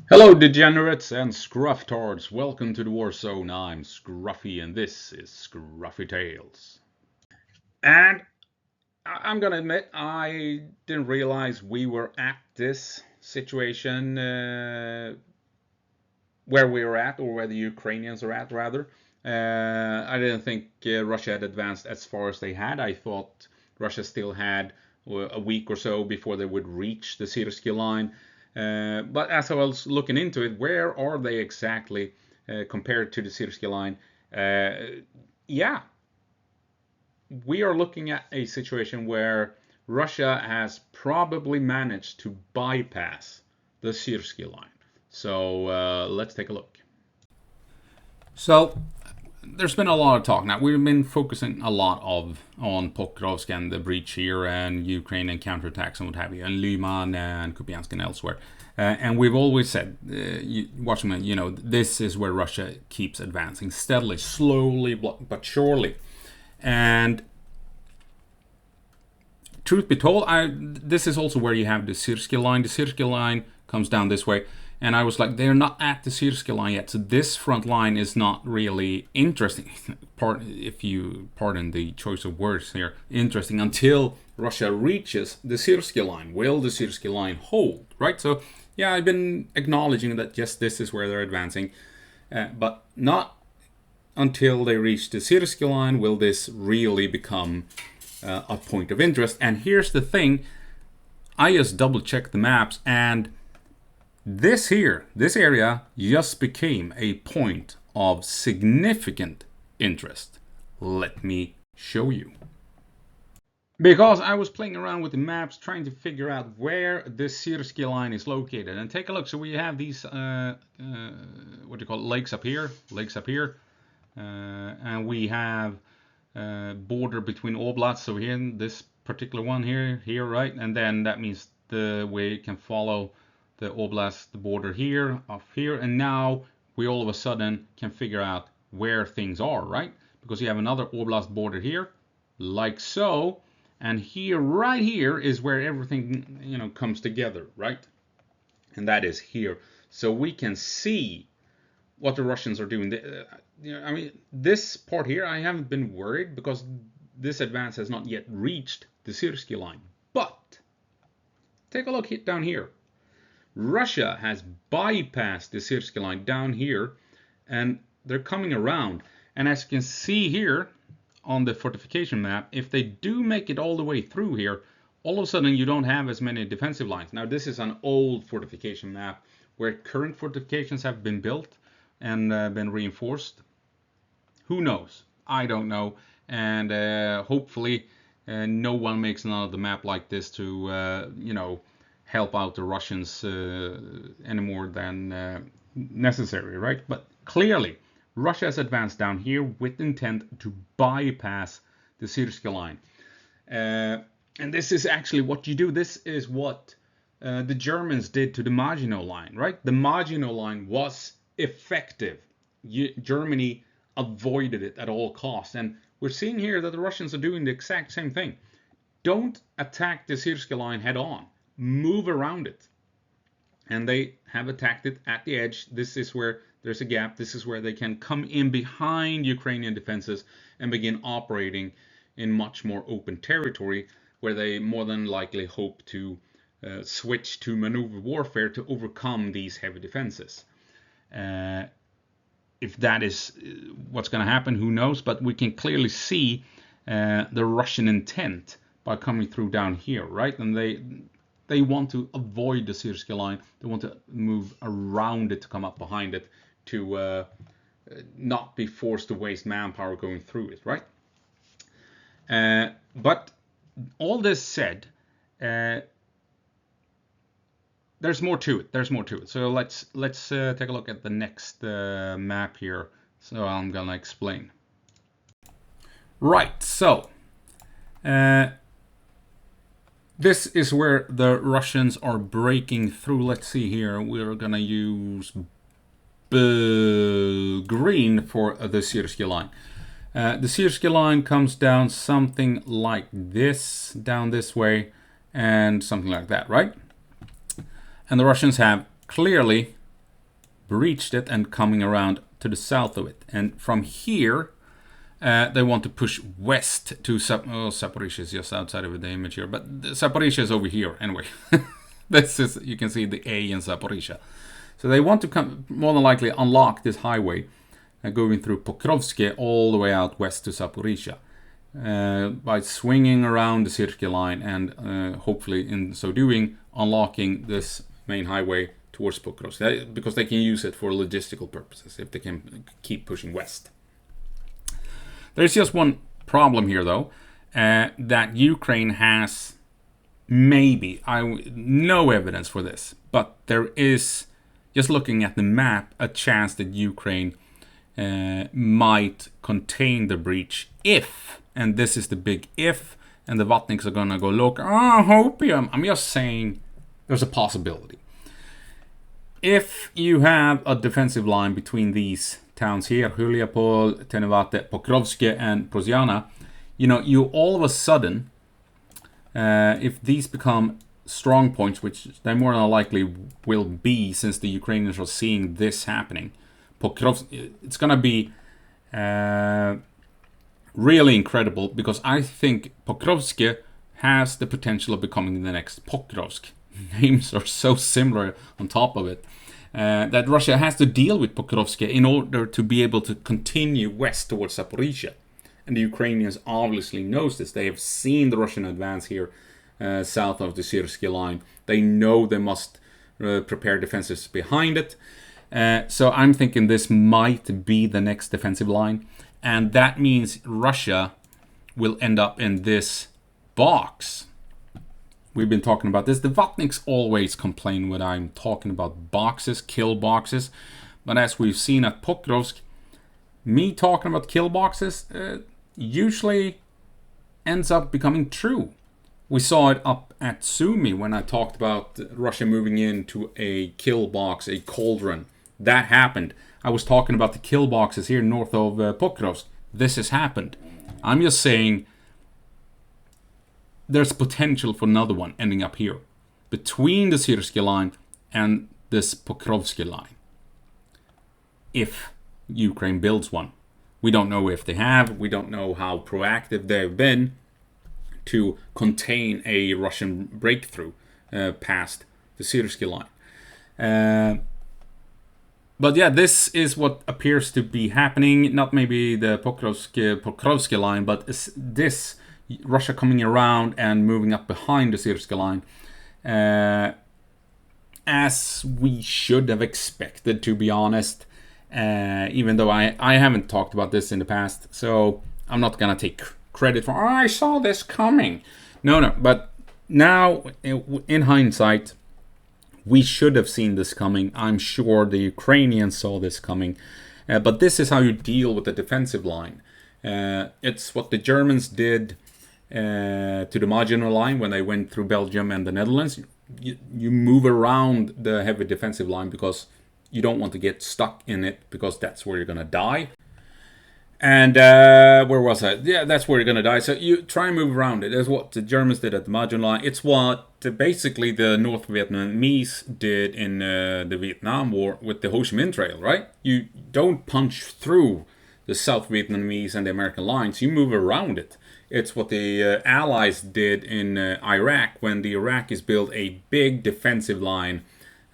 Hello degenerates and scrufftards, welcome to the war zone. I'm Skruffy and this is Skruffytalez. And I'm gonna admit I didn't realize we were at this situation where we were at, or where the Ukrainians are at rather. I didn't think Russia had advanced as far as they had. I thought Russia still had a week or so before they would reach the Syrsky line. But as I was looking into it, where are they exactly compared to the Syrsky line? Yeah, we are looking at a situation where Russia has probably managed to bypass the Syrsky line. So let's take a look. So there's been a lot of talk. Now we've been focusing a lot on Pokrovsk and the breach here, and Ukrainian counterattacks and what have you, and Lyman and Kupiansk and elsewhere. And we've always said, watching, this is where Russia keeps advancing steadily, slowly but surely. And truth be told, this is also where you have the Syrsky line. The Syrsky line comes down this way. And I was like, they're not at the Syrsky line yet. So this front line is not really interesting. If you pardon the choice of words here, interesting until Russia reaches the Syrsky line. Will the Syrsky line hold? Right? So, yeah, I've been acknowledging that, yes, this is where they're advancing. But not until they reach the Syrsky line will this really become a point of interest. And here's the thing. I just double checked the maps, and this area just became a point of significant interest. Let me show you. Because I was playing around with the maps trying to figure out where the Syrsky line is located. And take a look. So we have these, what do you call it, lakes up here. And we have border between oblasts. So here, this particular one here, right? And then that means we can follow the oblast, the border here, off here, and now we all of a sudden can figure out where things are, right? Because you have another oblast border here, like so, and here, right here, is where everything, comes together, right? And that is here. So we can see what the Russians are doing. This part here, I haven't been worried because this advance has not yet reached the Syrsky line. But take a look down here. Russia has bypassed the Syrsky line down here, and they're coming around. And as you can see here on the fortification map, if they do make it all the way through here, all of a sudden you don't have as many defensive lines. Now this is an old fortification map where current fortifications have been built and been reinforced. Who knows? I don't know. And hopefully no one makes another map like this to, help out the Russians any more than necessary, right? But clearly, Russia has advanced down here with intent to bypass the Syrsky line. And this is actually what you do. This is what the Germans did to the Maginot line, right? The Maginot line was effective. Germany avoided it at all costs. And we're seeing here that the Russians are doing the exact same thing. Don't attack the Syrsky line head on. Move around it. And they have attacked it at the edge. This is where there's a gap. This is where they can come in behind Ukrainian defenses and begin operating in much more open territory, where they more than likely hope to switch to maneuver warfare to overcome these heavy defenses. If that is what's going to happen, who knows? But we can clearly see the Russian intent by coming through down here, right? And they want to avoid the Syrsky line. They want to move around it to come up behind it to not be forced to waste manpower going through it, right? But all this said, there's more to it. So let's take a look at the next map here. So I'm gonna explain. Right. So. This is where the Russians are breaking through. Let's see here. We're going to use green for the Syrsky line. The Syrsky line comes down something like this, down this way, and something like that, right? And the Russians have clearly breached it and coming around to the south of it. And from here, they want to push west to Zaporizhzhia is just outside of the image here, but Zaporizhzhia is over here anyway. This is, you can see the A in Zaporizhzhia. So they want to come, more than likely unlock this highway going through Pokrovsky all the way out west to Zaporizhzhia by swinging around the Syrsky line and hopefully in so doing unlocking this main highway towards Pokrovsky, because they can use it for logistical purposes if they can keep pushing west. There's just one problem here though, that Ukraine has maybe, no evidence for this, but there is, just looking at the map, a chance that Ukraine might contain the breach if, and this is the big if, and the Vatniks are gonna go look, hopium. I'm just saying there's a possibility. If you have a defensive line between these towns here, Huliapol, Tenevate, Pokrovsky, and Proziana, you all of a sudden, if these become strong points, which they more than likely will be since the Ukrainians are seeing this happening, Pokrovsky, it's going to be really incredible, because I think Pokrovsky has the potential of becoming the next Pokrovsk. Names are so similar on top of it. That Russia has to deal with Pokrovsky in order to be able to continue west towards Zaporizhzhia. And the Ukrainians obviously knows this. They have seen the Russian advance here south of the Syrsky line. They know they must prepare defenses behind it. So I'm thinking this might be the next defensive line. And that means Russia will end up in this box. We've been talking about this. The Vatniks always complain when I'm talking about boxes, kill boxes. But as we've seen at Pokrovsk, me talking about kill boxes usually ends up becoming true. We saw it up at Sumy when I talked about Russia moving into a kill box, a cauldron. That happened. I was talking about the kill boxes here north of Pokrovsk. This has happened. I'm just saying there's potential for another one ending up here between the Syrsky line and this Pokrovsky line, if Ukraine builds one. We don't know if they have. We don't know how proactive they've been to contain a Russian breakthrough past the Syrsky line. But yeah, this is what appears to be happening. Not maybe the Pokrovsky line, but this Russia coming around and moving up behind the Syrsky line, as we should have expected, to be honest. Even though I haven't talked about this in the past, so I'm not gonna take credit for, I saw this coming. No, but now in hindsight, we should have seen this coming. I'm sure the Ukrainians saw this coming, but this is how you deal with the defensive line. It's what the Germans did to the Maginot Line when they went through Belgium and the Netherlands. You move around the heavy defensive line because you don't want to get stuck in it, because that's where you're gonna die. And where was I? Yeah, that's where you're gonna die. So you try and move around it. That's what the Germans did at the Maginot Line. It's what basically the North Vietnamese did in the Vietnam War with the Ho Chi Minh Trail, right? You don't punch through the South Vietnamese and the American lines. You move around it. It's what the Allies did in Iraq when the Iraqis built a big defensive line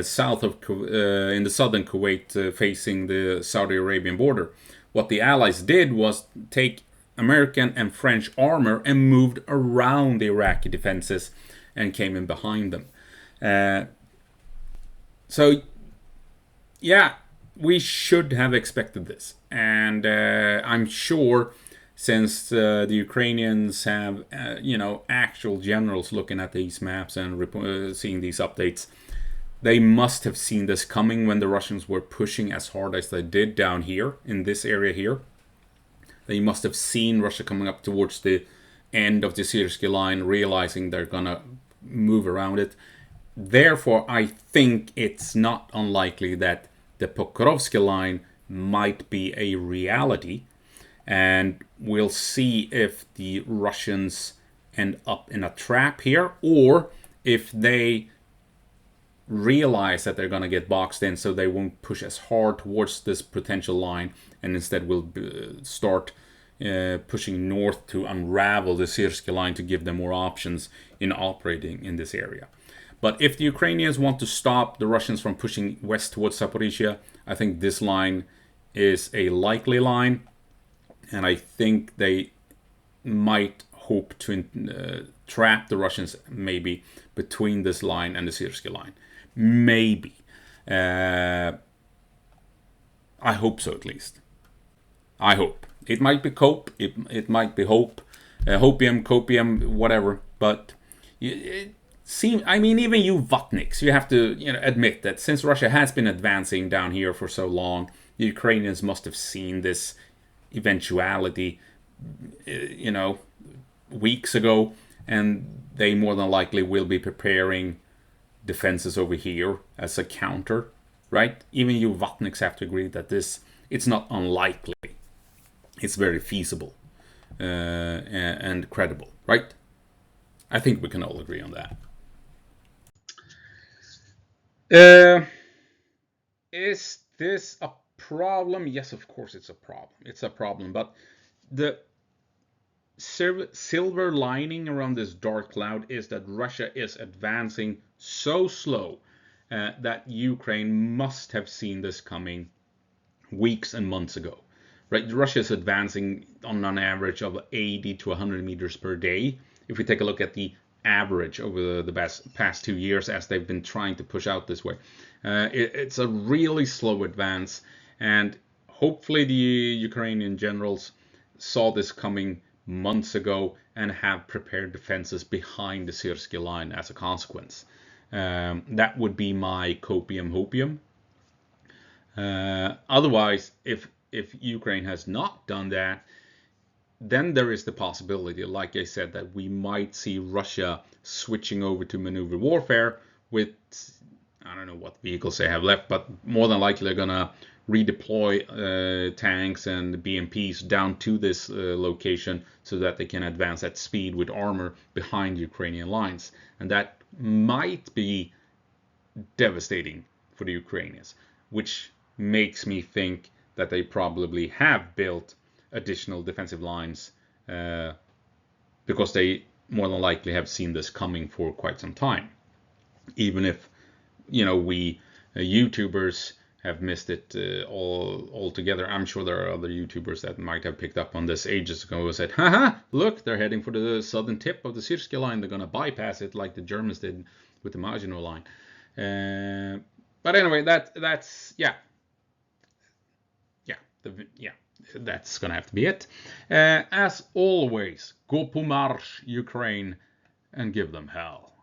south of in the southern Kuwait, facing the Saudi Arabian border. What the Allies did was take American and French armor and moved around the Iraqi defenses and came in behind them. So, yeah, we should have expected this. And I'm sure, since the Ukrainians have, actual generals looking at these maps and seeing these updates, they must have seen this coming when the Russians were pushing as hard as they did down here, in this area here. They must have seen Russia coming up towards the end of the Syrsky line, realizing they're gonna move around it. Therefore, I think it's not unlikely that the Pokrovsky line might be a reality. And we'll see if the Russians end up in a trap here, or if they realize that they're going to get boxed in, so they won't push as hard towards this potential line, and instead will start pushing north to unravel the Syrsky line to give them more options in operating in this area. But if the Ukrainians want to stop the Russians from pushing west towards Zaporizhia, I think this line is a likely line, and I think they might hope to trap the Russians maybe between this line and the Syrsky line. Maybe. I hope so, at least. I hope. It might be cope, it might be hope, hopium, copium, whatever. But it seems, I mean, even you Vatniks, you have to admit that since Russia has been advancing down here for so long, the Ukrainians must have seen this eventuality, weeks ago, and they more than likely will be preparing defenses over here as a counter, right? Even you Vatniks have to agree that it's not unlikely. It's very feasible and credible, right? I think we can all agree on that. Is this a problem? Yes, of course it's a problem. It's a problem, but the silver lining around this dark cloud is that Russia is advancing so slow that Ukraine must have seen this coming weeks and months ago. Right, Russia is advancing on an average of 80 to 100 meters per day. If we take a look at the average over the past 2 years as they've been trying to push out this way, it's a really slow advance, and hopefully the Ukrainian generals saw this coming months ago and have prepared defenses behind the Syrsky line as a consequence. That would be my copium hopium. Otherwise, if Ukraine has not done that, then there is the possibility, like I said, that we might see Russia switching over to maneuver warfare with, I don't know what vehicles they have left, but more than likely they're going to redeploy tanks and BMPs down to this location so that they can advance at speed with armor behind Ukrainian lines. And that might be devastating for the Ukrainians, which makes me think that they probably have built additional defensive lines because they more than likely have seen this coming for quite some time. Even if, we YouTubers have missed it altogether. I'm sure there are other YouTubers that might have picked up on this ages ago and said, haha, look, they're heading for the southern tip of the Syrsky line. They're going to bypass it like the Germans did with the Maginot line. But anyway, that's that's gonna have to be it. As always, go på marsch, Ukraine, and give them hell.